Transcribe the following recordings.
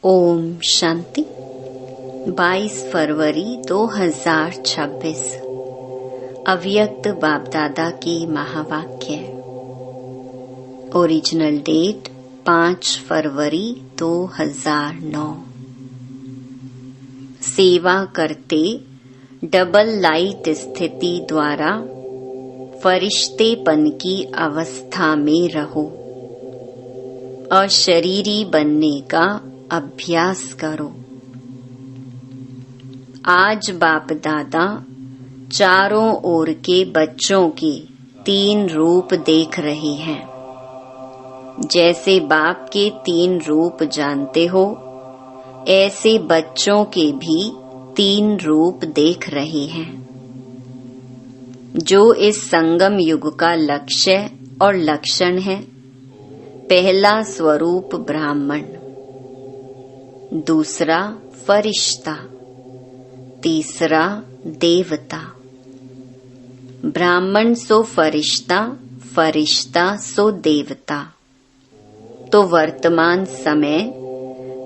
ओम शांति। 22 फरवरी 2026 अव्यक्त बाप दादा की महावाक्य। ओरिजिनल डेट 5 फरवरी 2009। सेवा करते डबल लाइट स्थिति द्वारा फरिश्तेपन की अवस्था में रहो। अशरीरी बनने का अभ्यास करो। आज बाप दादा चारों ओर के बच्चों के 3 रूप देख रहे हैं। जैसे बाप के 3 रूप जानते हो, ऐसे बच्चों के भी 3 रूप देख रहे हैं। जो इस संगम युग का लक्ष्य और लक्षण है। पहला स्वरूप ब्राह्मण, दूसरा फरिश्ता, तीसरा देवता। ब्राह्मण सो फरिश्ता, फरिश्ता सो देवता। तो वर्तमान समय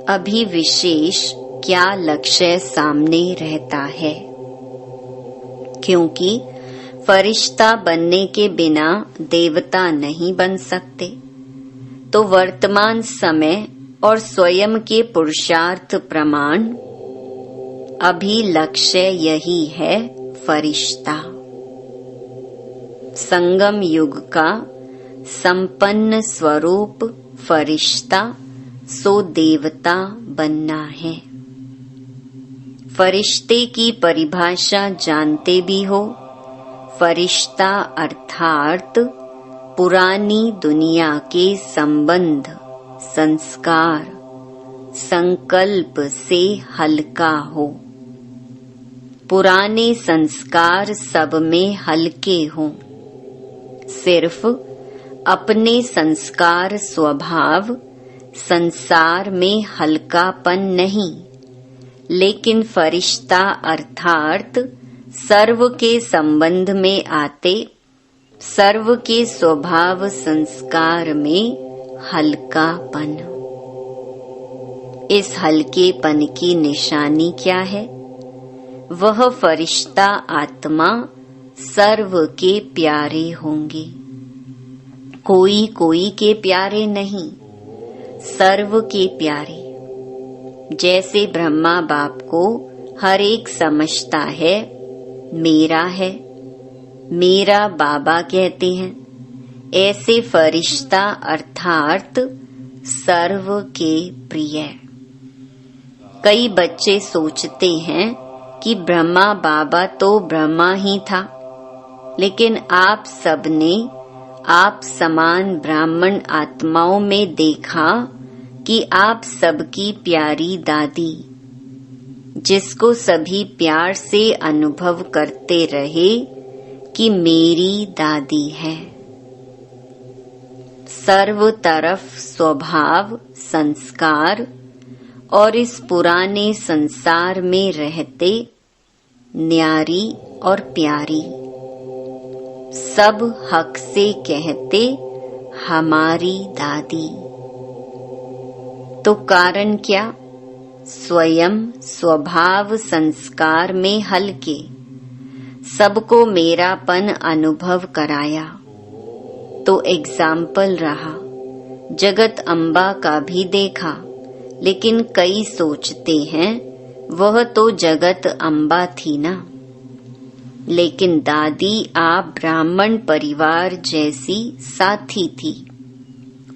अभी विशेष क्या लक्ष्य सामने रहता है? क्योंकि फरिश्ता बनने के बिना देवता नहीं बन सकते। तो वर्तमान समय और स्वयं के पुरुषार्थ प्रमाण अभी लक्ष्य यही है, फरिश्ता। संगम युग का संपन्न स्वरूप फरिश्ता सो देवता बनना है। फरिश्ते की परिभाषा जानते भी हो। फरिश्ता अर्थात पुरानी दुनिया के संबंध, संस्कार, संकल्प से हल्का हो। पुराने संस्कार सब में हल्के हों। सिर्फ अपने संस्कार स्वभाव संसार में हल्कापन नहीं, लेकिन फरिश्ता अर्थात सर्व के संबंध में आते, सर्व के स्वभाव संस्कार में हल्कापन। इस हल्केपन की निशानी क्या है? वह फरिश्ता आत्मा सर्व के प्यारे होंगे। कोई कोई के प्यारे नहीं, सर्व के प्यारे। जैसे ब्रह्मा बाप को हर एक समझता है, मेरा है, मेरा बाबा कहते हैं। ऐसे फरिश्ता अर्थात सर्व के प्रिय। कई बच्चे सोचते हैं कि ब्रह्मा बाबा तो ब्रह्मा ही था, लेकिन आप सबने आप समान ब्राह्मण आत्माओं में देखा कि आप सबकी प्यारी दादी, जिसको सभी प्यार से अनुभव करते रहे कि मेरी दादी है। सर्व तरफ स्वभाव, संस्कार और इस पुराने संसार में रहते न्यारी और प्यारी, सब हक से कहते हमारी दादी। तो कारण क्या? स्वयं स्वभाव संस्कार में हल्के, सबको मेरापन अनुभव कराया। तो एग्जाम्पल रहा। जगत अम्बा का भी देखा, लेकिन कई सोचते हैं वह तो जगत अम्बा थी ना। लेकिन दादी आप ब्राह्मण परिवार जैसी साथी थी।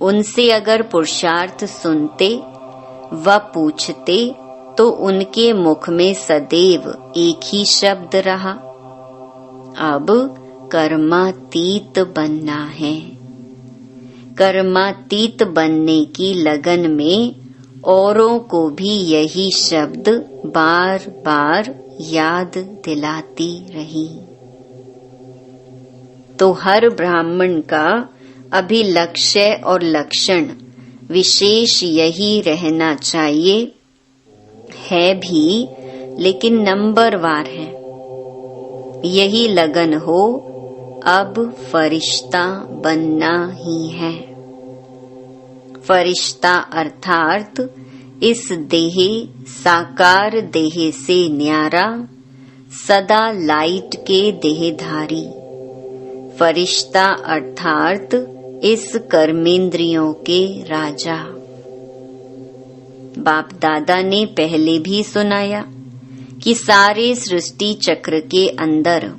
उनसे अगर पुरुषार्थ सुनते व पूछते तो उनके मुख में सदैव एक ही शब्द रहा, अब कर्मातीत बनना है। कर्मातीत बनने की लगन में औरों को भी यही शब्द बार बार याद दिलाती रही। तो हर ब्राह्मण का अभी लक्ष्य और लक्षण विशेष यही रहना चाहिए, है भी, लेकिन नंबरवार है। यही लगन हो, अब फरिश्ता बनना ही है। फरिश्ता अर्थात इस देह साकार देह से न्यारा, सदा लाइट के देहधारी, फरिश्ता अर्थात इस कर्मेंद्रियों के राजा। बाप दादा ने पहले भी सुनाया कि सारे सृष्टि चक्र के अंदर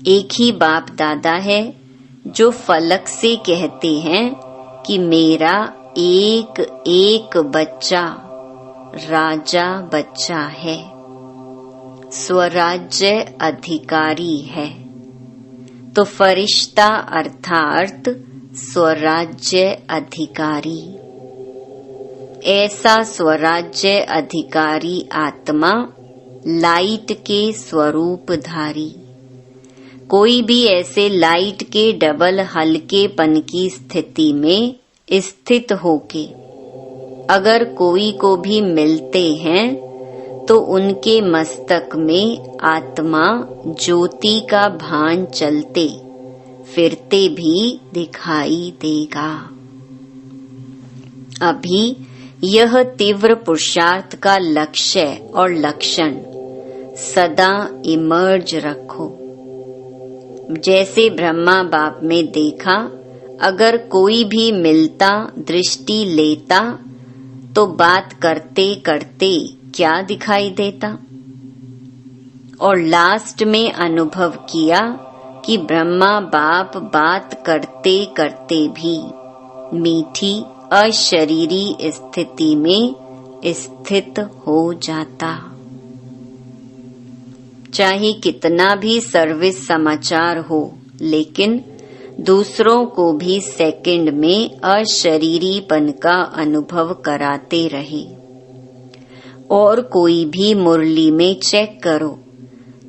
एक ही बाप दादा है जो फलक से कहते हैं कि मेरा एक एक बच्चा राजा बच्चा है, स्वराज्य अधिकारी है। तो फरिश्ता अर्थात स्वराज्य अधिकारी, ऐसा स्वराज्य अधिकारी आत्मा लाइट के स्वरूपधारी। कोई भी ऐसे लाइट के डबल हल्केपन की स्थिति में स्थित होके अगर कोई को भी मिलते हैं तो उनके मस्तक में आत्मा ज्योति का भान चलते फिरते भी दिखाई देगा। अभी यह तीव्र पुरुषार्थ का लक्ष्य और लक्षण सदा इमर्ज रखो। जैसे ब्रह्मा बाप में देखा, अगर कोई भी मिलता दृष्टि लेता तो बात करते करते क्या दिखाई देता, और लास्ट में अनुभव किया कि ब्रह्मा बाप बात करते करते भी मीठी अशरीरी स्थिति में स्थित हो जाता। चाहे कितना भी सर्विस समाचार हो, लेकिन दूसरों को भी सेकंड में अशरीरीपन का अनुभव कराते रहे। और कोई भी मुरली में चेक करो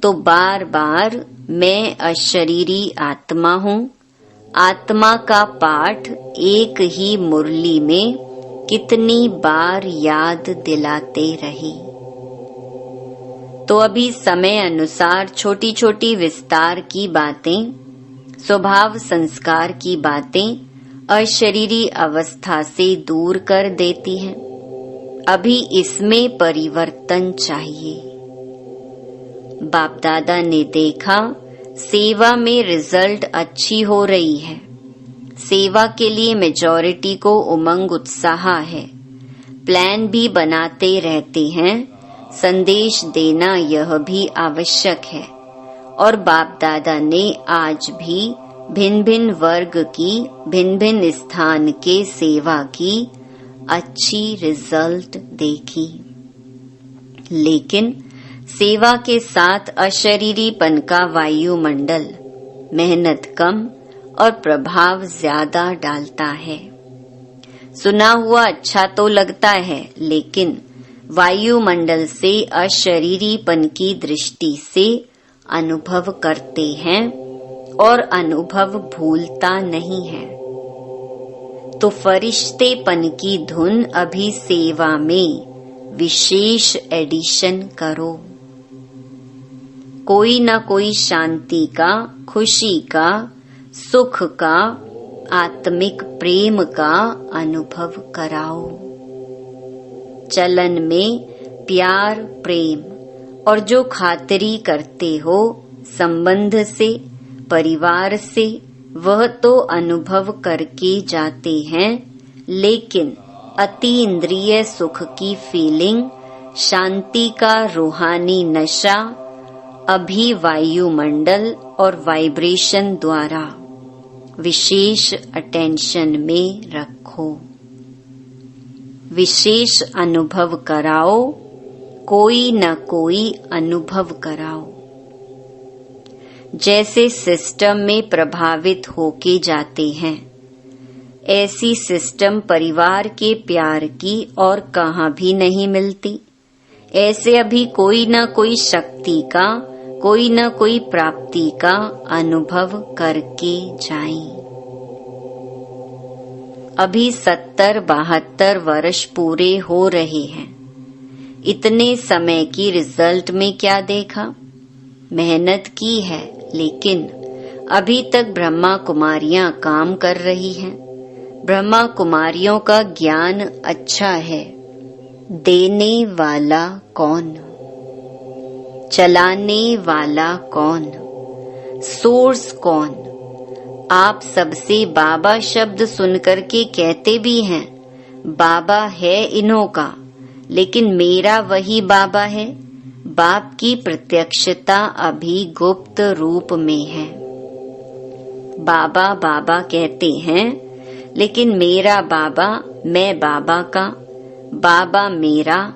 तो बार बार मैं अशरीरी आत्मा हूँ, आत्मा का पाठ एक ही मुरली में कितनी बार याद दिलाते रहे। तो अभी समय अनुसार छोटी छोटी विस्तार की बातें, स्वभाव संस्कार की बातें अशरीरी अवस्था से दूर कर देती हैं। अभी इसमें परिवर्तन चाहिए। बाप दादा ने देखा सेवा में रिजल्ट अच्छी हो रही है, सेवा के लिए मेजॉरिटी को उमंग उत्साह है, प्लान भी बनाते रहते हैं, संदेश देना यह भी आवश्यक है। और बाप दादा ने आज भी भिन्न भिन्न वर्ग की भिन्न भिन्न स्थान के सेवा की अच्छी रिजल्ट देखी। लेकिन सेवा के साथ अशरीरीपन का वायुमंडल मेहनत कम और प्रभाव ज्यादा डालता है। सुना हुआ अच्छा तो लगता है, लेकिन वायुमंडल से अशरीरीपन की दृष्टि से अनुभव करते हैं और अनुभव भूलता नहीं है। तो फरिश्तेपन की धुन अभी सेवा में विशेष एडिशन करो। कोई न कोई शांति का, खुशी का, सुख का, आत्मिक प्रेम का अनुभव कराओ। चलन में प्यार, प्रेम और जो खातिरी करते हो संबंध से, परिवार से, वह तो अनुभव करके जाते हैं, लेकिन अति इंद्रिय सुख की फीलिंग, शांति का रूहानी नशा अभी वायुमंडल और वाइब्रेशन द्वारा विशेष अटेंशन में रखो। विशेष अनुभव कराओ, कोई न कोई अनुभव कराओ। जैसे सिस्टम में प्रभावित होके जाते हैं, ऐसी सिस्टम परिवार के प्यार की और कहाँ भी नहीं मिलती। ऐसे अभी कोई न कोई शक्ति का, कोई न कोई प्राप्ति का अनुभव करके जाएं। अभी 70-72 वर्ष पूरे हो रहे हैं। इतने समय की रिजल्ट में क्या देखा? मेहनत की है, लेकिन अभी तक ब्रह्मा कुमारियां काम कर रही हैं। ब्रह्मा कुमारियों का ज्ञान अच्छा है, देने वाला कौन, चलाने वाला कौन, सोर्स कौन। आप सबसे बाबा शब्द सुनकर के कहते भी हैं बाबा है इन्हों का, लेकिन मेरा वही बाबा है। बाप की प्रत्यक्षता अभी गुप्त रूप में है। बाबा बाबा कहते हैं, लेकिन मेरा बाबा, मैं बाबा का, बाबा मेरा,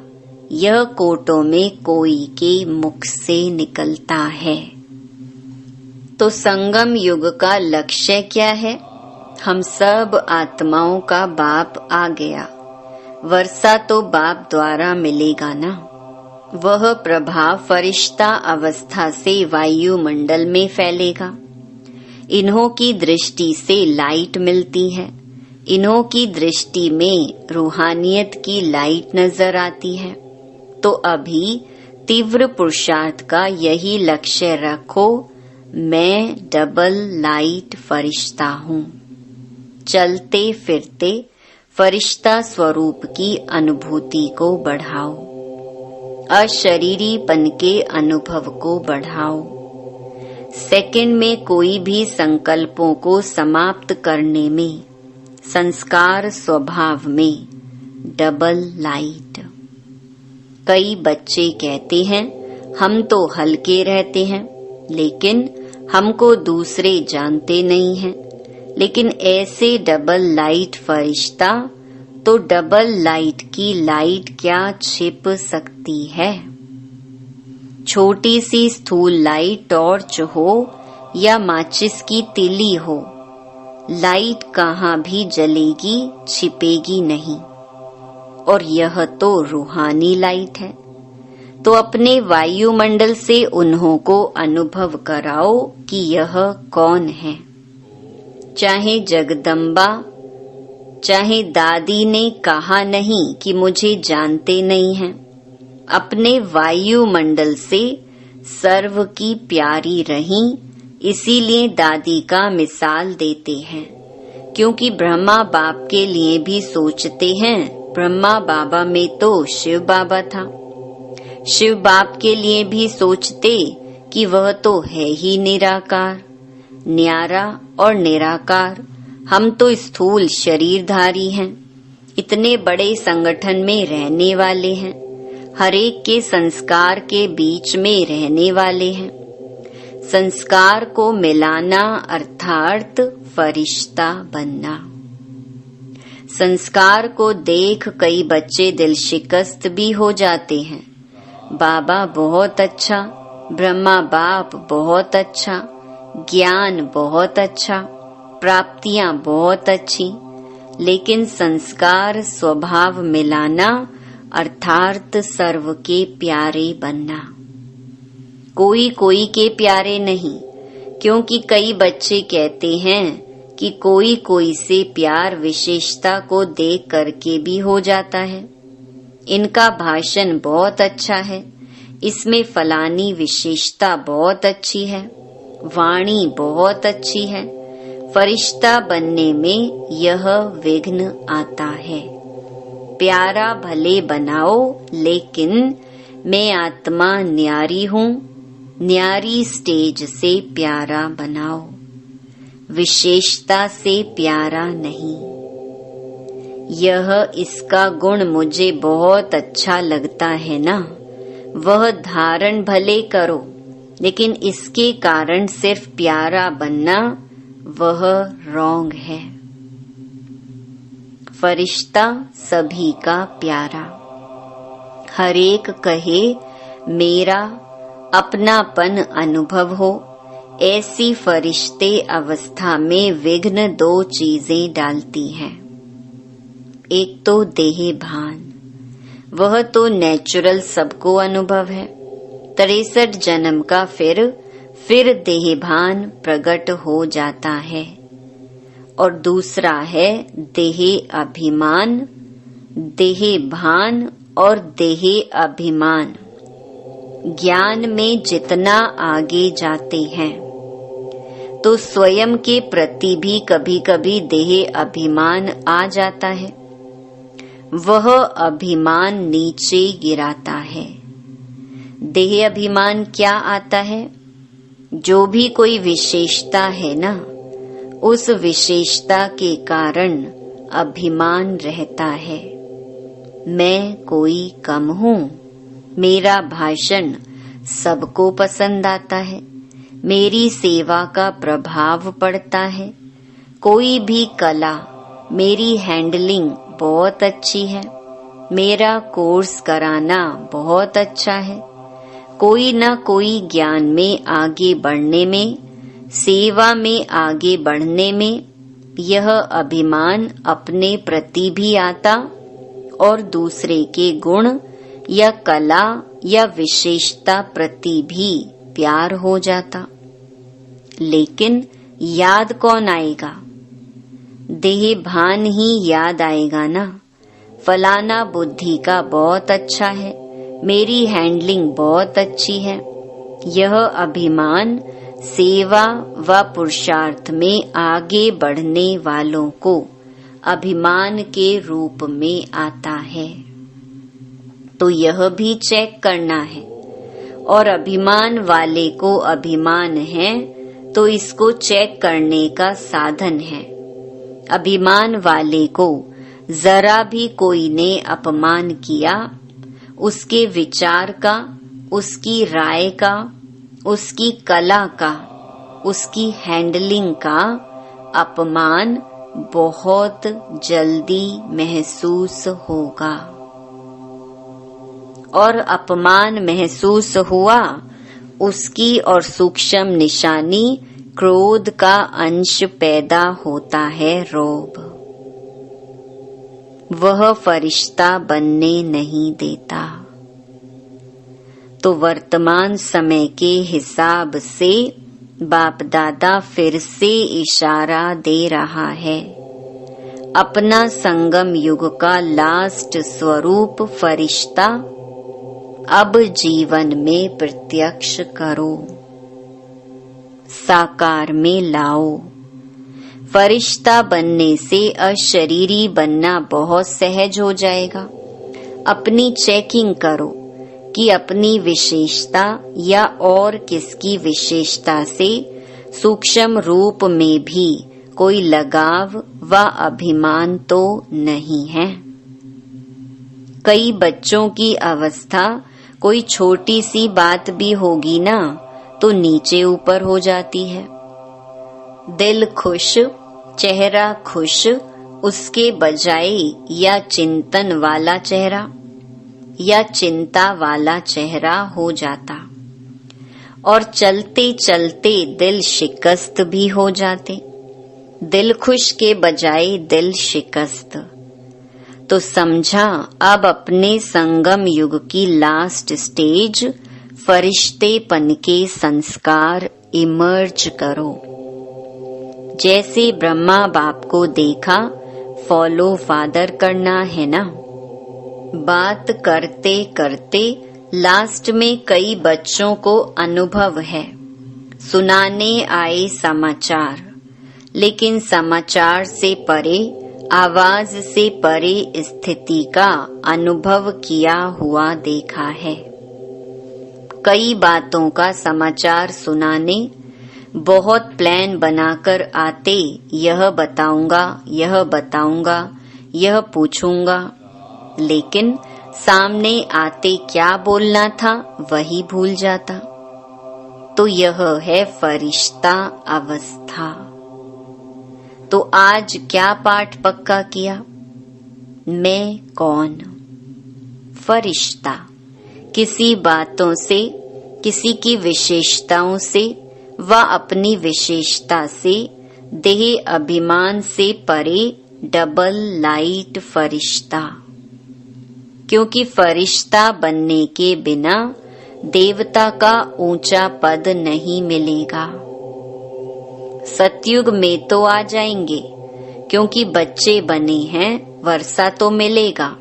यह कोटों में कोई के मुख से निकलता है। तो संगम युग का लक्ष्य क्या है? हम सब आत्माओं का बाप आ गया। वर्षा तो बाप द्वारा मिलेगा ना। वह प्रभाव फरिश्ता अवस्था से वायुमंडल में फैलेगा। इन्हों की दृष्टि से लाइट मिलती है। इन्हों की दृष्टि में रूहानियत की लाइट नजर आती है। तो अभी तीव्र पुरुषार्थ का यही लक्ष्य रखो, मैं डबल लाइट फरिश्ता हूँ। चलते फिरते फरिश्ता स्वरूप की अनुभूति को बढ़ाओ। अशरीरीपन के अनुभव को बढ़ाओ। सेकंड में कोई भी संकल्पों को समाप्त करने में, संस्कार स्वभाव में डबल लाइट। कई बच्चे कहते हैं हम तो हल्के रहते हैं, लेकिन हमको दूसरे जानते नहीं हैं। लेकिन ऐसे डबल लाइट फरिश्ता, तो डबल लाइट की लाइट क्या छिप सकती है? छोटी सी स्थूल लाइट टॉर्च हो या माचिस की तिली हो, लाइट कहाँ भी जलेगी, छिपेगी नहीं। और यह तो रूहानी लाइट है। तो अपने वायुमंडल से उन्हों को अनुभव कराओ कि यह कौन है। चाहे जगदम्बा, चाहे दादी ने कहा नहीं कि मुझे जानते नहीं हैं। अपने वायुमंडल से सर्व की प्यारी रहीं, इसीलिए दादी का मिसाल देते हैं। क्योंकि ब्रह्मा बाप के लिए भी सोचते हैं, ब्रह्मा बाबा में तो शिव बाबा था। शिव बाप के लिए भी सोचते कि वह तो है ही निराकार, न्यारा और निराकार। हम तो स्थूल शरीरधारी हैं, इतने बड़े संगठन में रहने वाले हैं, हरेक के संस्कार के बीच में रहने वाले हैं। संस्कार को मिलाना अर्थात फरिश्ता बनना। संस्कार को देख कई बच्चे दिल शिकस्त भी हो जाते हैं। बाबा बहुत अच्छा, ब्रह्मा बाप बहुत अच्छा, ज्ञान बहुत अच्छा, प्राप्तियां बहुत अच्छी, लेकिन संस्कार स्वभाव मिलाना अर्थात सर्व के प्यारे बनना। कोई कोई के प्यारे नहीं, क्योंकि कई बच्चे कहते हैं कि कोई कोई से प्यार विशेषता को देख करके भी हो जाता है। इनका भाषण बहुत अच्छा है, इसमें फलानी विशेषता बहुत अच्छी है, वाणी बहुत अच्छी है। फरिश्ता बनने में यह विघ्न आता है। प्यारा भले बनाओ, लेकिन मैं आत्मा न्यारी हूँ, न्यारी स्टेज से प्यारा बनाओ, विशेषता से प्यारा नहीं। यह इसका गुण मुझे बहुत अच्छा लगता है ना, वह धारण भले करो, लेकिन इसके कारण सिर्फ प्यारा बनना वह रॉन्ग है। फरिश्ता सभी का प्यारा, हरेक कहे मेरा, अपनापन अनुभव हो। ऐसी फरिश्ते अवस्था में विघ्न दो चीजें डालती हैं। एक तो देह भान, वह तो नेचुरल सबको अनुभव है। 63 जन्म का फिर देह भान प्रकट हो जाता है। और दूसरा है देह अभिमान। देह भान और देह अभिमान ज्ञान में जितना आगे जाते हैं, तो स्वयं के प्रति भी कभी कभी देह अभिमान आ जाता है। वह अभिमान नीचे गिराता है। देह अभिमान क्या आता है? जो भी कोई विशेषता है ना, उस विशेषता के कारण अभिमान रहता है। मैं कोई कम हूँ, मेरा भाषण सबको पसंद आता है, मेरी सेवा का प्रभाव पड़ता है, कोई भी कला, मेरी हैंडलिंग बहुत अच्छी है, मेरा कोर्स कराना बहुत अच्छा है, कोई न कोई ज्ञान में आगे बढ़ने में, सेवा में आगे बढ़ने में यह अभिमान अपने प्रति भी आता और दूसरे के गुण या कला या विशेषता प्रति भी प्यार हो जाता। लेकिन याद कौन आएगा? देह भान ही याद आएगा ना। फलाना बुद्धि का बहुत अच्छा है, मेरी हैंडलिंग बहुत अच्छी है। यह अभिमान सेवा व पुरुषार्थ में आगे बढ़ने वालों को अभिमान के रूप में आता है। तो यह भी चेक करना है। और अभिमान वाले को अभिमान है तो इसको चेक करने का साधन है। अभिमान वाले को जरा भी कोई ने अपमान किया, उसके विचार का, उसकी राय का, उसकी कला का, उसकी हैंडलिंग का अपमान बहुत जल्दी महसूस होगा। और अपमान महसूस हुआ, उसकी और सूक्ष्म निशानी क्रोध का अंश पैदा होता है, रोब। वह फरिश्ता बनने नहीं देता। तो वर्तमान समय के हिसाब से बाप दादा फिर से इशारा दे रहा है। अपना संगम युग का लास्ट स्वरूप फरिश्ता अब जीवन में प्रत्यक्ष करो, साकार में लाओ। फरिश्ता बनने से अशरीरी बनना बहुत सहज हो जाएगा। अपनी चेकिंग करो कि अपनी विशेषता या और किसकी विशेषता से सूक्ष्म रूप में भी कोई लगाव व अभिमान तो नहीं है। कई बच्चों की अवस्था कोई छोटी सी बात भी होगी ना तो नीचे ऊपर हो जाती है। दिल खुश, चेहरा खुश, उसके बजाय या चिंतन वाला चेहरा या चिंता वाला चेहरा हो जाता और चलते चलते दिल शिकस्त भी हो जाते। दिल खुश के बजाय दिल शिकस्त। तो समझा अब अपने संगम युग की लास्ट स्टेज फरिश्तेपन के संस्कार इमर्ज करो। जैसे ब्रह्मा बाप को देखा फॉलो फादर करना है ना। बात करते करते लास्ट में कई बच्चों को अनुभव है, सुनाने आए समाचार, लेकिन समाचार से परे, आवाज से परे स्थिति का अनुभव किया हुआ देखा है। कई बातों का समाचार सुनाने बहुत प्लान बनाकर आते, यह बताऊंगा, यह बताऊंगा, यह पूछूंगा, लेकिन सामने आते क्या बोलना था वही भूल जाता। तो यह है फरिश्ता अवस्था। तो आज क्या पाठ पक्का किया? मैं कौन? फरिश्ता। किसी बातों से, किसी की विशेषताओं से व अपनी विशेषता से, देह अभिमान से परे डबल लाइट फरिश्ता। क्योंकि फरिश्ता बनने के बिना देवता का ऊंचा पद नहीं मिलेगा। सतयुग में तो आ जाएंगे क्योंकि बच्चे बने हैं, वर्षा तो मिलेगा,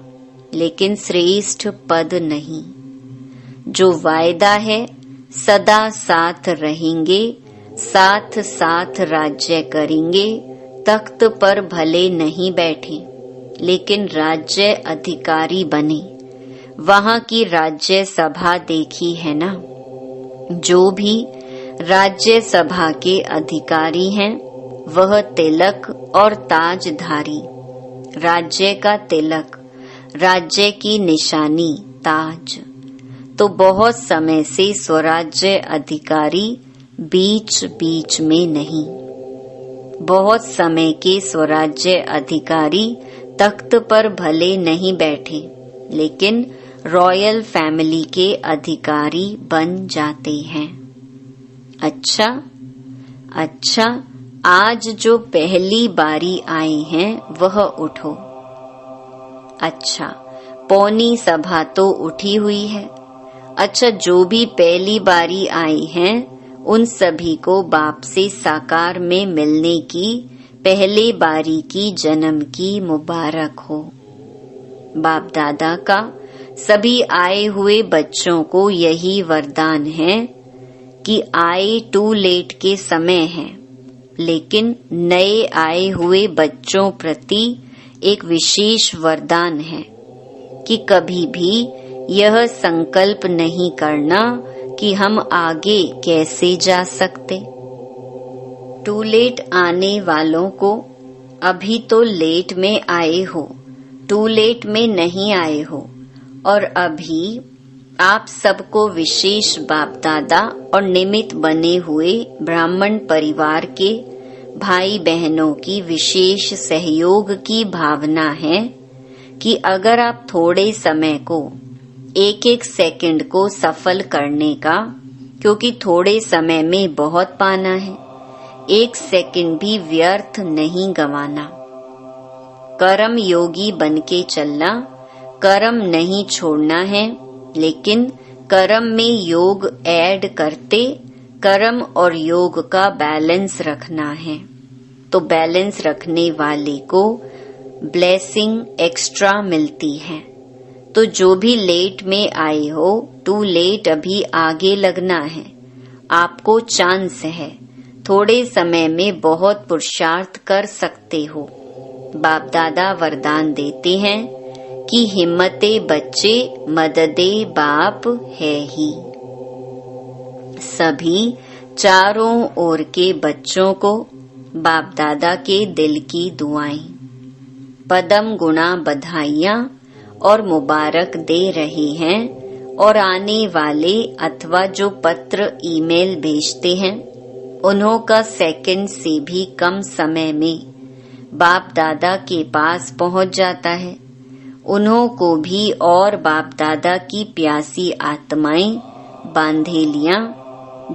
लेकिन श्रेष्ठ पद नहीं। जो वायदा है सदा साथ रहेंगे, साथ साथ राज्य करेंगे, तख्त पर भले नहीं बैठे लेकिन राज्य अधिकारी बने। वहाँ की राज्य सभा देखी है ना? जो भी राज्य सभा के अधिकारी हैं वह तिलक और ताजधारी। राज्य का तिलक, राज्य की निशानी ताज। तो बहुत समय से स्वराज्य अधिकारी बीच बीच में नहीं। बहुत समय के स्वराज्य अधिकारी तख्त पर भले नहीं बैठे, लेकिन रॉयल फैमिली के अधिकारी बन जाते हैं। अच्छा, आज जो पहली बारी आए हैं वह उठो। अच्छा, पौनी सभा तो उठी हुई है। अच्छा, जो भी पहली बारी आए हैं उन सभी को बाप से साकार में मिलने की पहले बारी की जन्म की मुबारक हो। बाप दादा का सभी आए हुए बच्चों को यही वरदान है कि आए टू लेट के समय है, लेकिन नए आए हुए बच्चों प्रति एक विशेष वरदान है कि कभी भी यह संकल्प नहीं करना कि हम आगे कैसे जा सकते। टू लेट आने वालों को अभी तो लेट में आए हो, टू लेट में नहीं आए हो, और अभी आप सबको विशेष बाप दादा और निमित्त बने हुए ब्राह्मण परिवार के भाई बहनों की विशेष सहयोग की भावना है कि अगर आप थोड़े समय को एक एक सेकंड को सफल करने का, क्योंकि थोड़े समय में बहुत पाना है, एक सेकंड भी व्यर्थ नहीं गंवाना। कर्म योगी बनके चलना, कर्म नहीं छोड़ना है, लेकिन कर्म में योग ऐड करते कर्म और योग का बैलेंस रखना है। तो बैलेंस रखने वाले को ब्लेसिंग एक्स्ट्रा मिलती है। तो जो भी लेट में आए हो, टू लेट अभी आगे लगना है। आपको चांस है, थोड़े समय में बहुत पुरुषार्थ कर सकते हो। बाप दादा वरदान देते हैं कि हिम्मते बच्चे मददे बाप है ही। सभी चारों ओर के बच्चों को बाप दादा के दिल की दुआएं, पदम गुणा बधाइयाँ और मुबारक दे रहे हैं। और आने वाले अथवा जो पत्र ईमेल भेजते हैं उन्हों का सेकंड से भी कम समय में बाप दादा के पास पहुंच जाता है। उन्हों को भी और बाप दादा की प्यासी आत्माएं बांधेलियां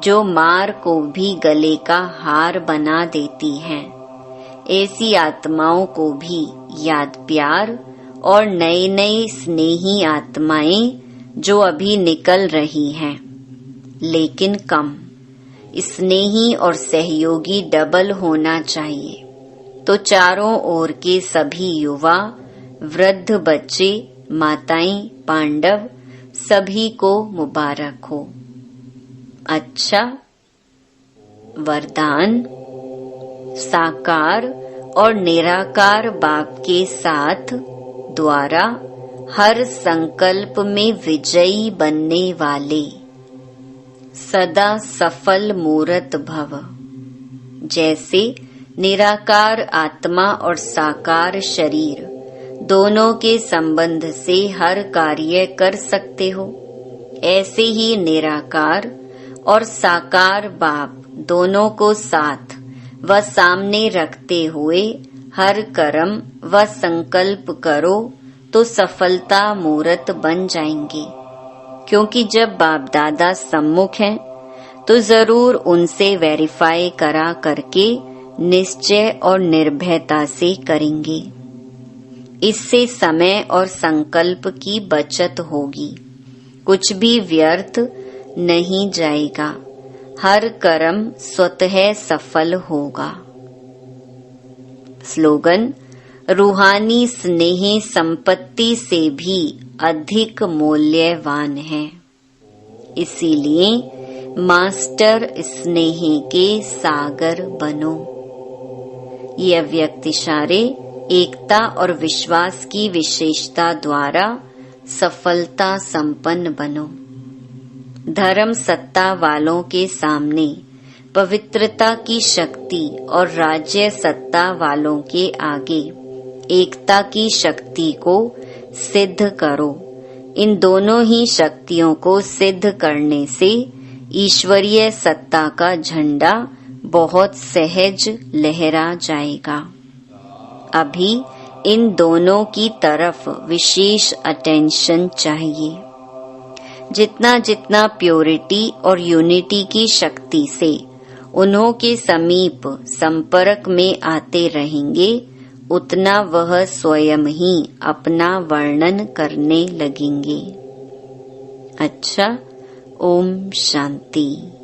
जो मार को भी गले का हार बना देती हैं, ऐसी आत्माओं को भी याद प्यार और नए नए स्नेही आत्माएं जो अभी निकल रही हैं, लेकिन कम स्नेही और सहयोगी डबल होना चाहिए। तो चारों ओर के सभी युवा, वृद्ध, बच्चे, माताएं, पांडव सभी को मुबारक हो। अच्छा, वरदान साकार और निराकार बाप के साथ द्वारा हर संकल्प में विजयी बनने वाले सदा सफल मूर्त भव। जैसे निराकार आत्मा और साकार शरीर दोनों के संबंध से हर कार्य कर सकते हो, ऐसे ही निराकार और साकार बाप दोनों को साथ व सामने रखते हुए हर कर्म व संकल्प करो तो सफलता मूर्त बन जाएंगे। क्योंकि जब बाप दादा सम्मुख हैं तो जरूर उनसे वेरीफाई करा करके निश्चय और निर्भयता से करेंगे। इससे समय और संकल्प की बचत होगी, कुछ भी व्यर्थ नहीं जाएगा, हर कर्म स्वतः सफल होगा। स्लोगन: रूहानी स्नेह संपत्ति से भी अधिक मूल्यवान है, इसीलिए मास्टर स्नेह के सागर बनो। ये अव्यक्त इशारे एकता और विश्वास की विशेषता द्वारा सफलता संपन्न बनो। धर्म सत्ता वालों के सामने पवित्रता की शक्ति और राज्य सत्ता वालों के आगे एकता की शक्ति को सिद्ध करो। इन दोनों ही शक्तियों को सिद्ध करने से ईश्वरीय सत्ता का झंडा बहुत सहज लहरा जाएगा। अभी इन दोनों की तरफ विशेष अटेंशन चाहिए। जितना जितना प्योरिटी और यूनिटी की शक्ति से उन्हों के समीप संपर्क में आते रहेंगे, उतना वह स्वयं ही अपना वर्णन करने लगेंगे। अच्छा, ओम शांति।